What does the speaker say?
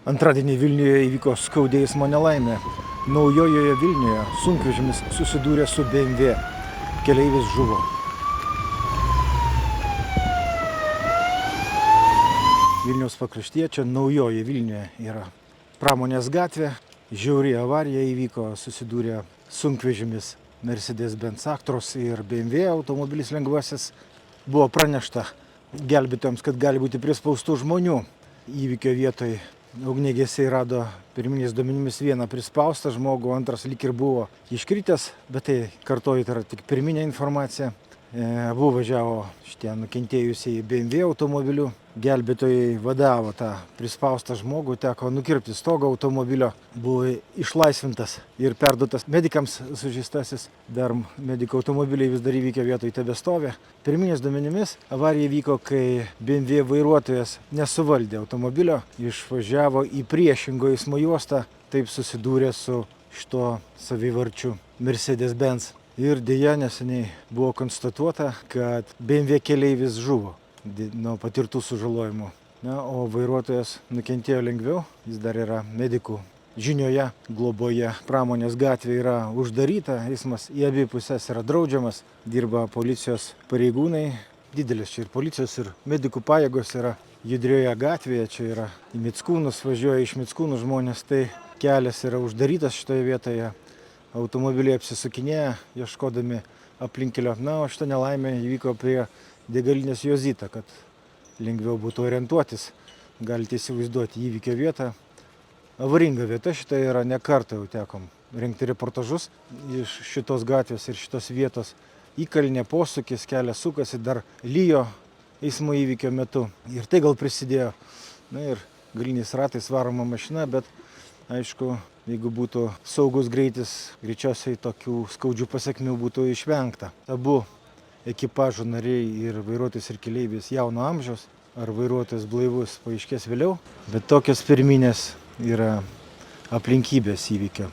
Antradienį Vilniuje įvyko skaudi eismo nelaimė. Naujojoje Vilniuje sunkvežimis susidūrė su BMW. Keleivis žuvo. Vilniaus pakraštyje, čia Naujoji Vilniuje yra Pramonės gatvė. Žiauri avarija įvyko, susidūrė sunkvežimis Mercedes-Benz Actros ir BMW automobilis lengvasis. Buvo pranešta gelbėtojams, kad gali būti prispaustų žmonių. Įvykio vietoj ugniagesiai rado pirminiais duomenimis vieną prispaustą žmogų, antras lyg ir buvo iškritęs, bet tai kartoju, tai yra tik pirminė informacija. Abu važiavo šitie nukentėjusieji BMW automobiliu. Gelbėtojai vadavo tą prispaustą žmogų, teko nukirpti stogą automobilio, buvo išlaisvintas ir perduotas medikams sužeistasis. Dar mediko automobiliai vis dar įvykio vietoj tebestovi. Pirminės duomenimis avarija vyko, kai BMW vairuotojas nesuvaldė automobilio, išvažiavo į priešingo eismo juostą, taip susidūrė su šito savivarčiu Mercedes-Benz. Ir deja neseniai buvo konstatuota, kad BMW keleivis žuvo nuo patirtų sužalojimų. O vairuotojas nukentėjo lengviau, jis dar yra medikų žinioje, globoje. Pramonės gatvė yra uždaryta, eismas į abi pusės yra draudžiamas, dirba policijos pareigūnai. Didelis čia ir policijos, ir medikų pajėgos yra judrioje gatvėje, čia yra į Mickūnus, važiuoja iš Mickūnų žmonės, tai kelias yra uždarytas šitoje vietoje. Automobiliai apsisukinėja, ieškodami aplinkelio. O šita nelaimė įvyko prie degalinės Jozita, kad lengviau būtų orientuotis. Galite įsivaizduoti įvykio vietą. Avaringa vieta šita yra, ne kartą jau tekom rengti reportažus iš šitos gatvės ir šitos vietos. Įkalnė, posūkis, kelias sukasi, dar lyjo eismo įvykio metu. Ir tai gal prisidėjo. Ir galiniais ratais varoma mašina, bet aišku, jeigu būtų saugus greitis, greičiausiai tokių skaudžių pasekmių būtų išvengta. Abu ekipažo nariai, ir vairuotojas ir keleivis, jauno amžiaus, ar vairuotojas blaivus, paaiškės vėliau, bet tokios pirminės yra aplinkybės įvykio.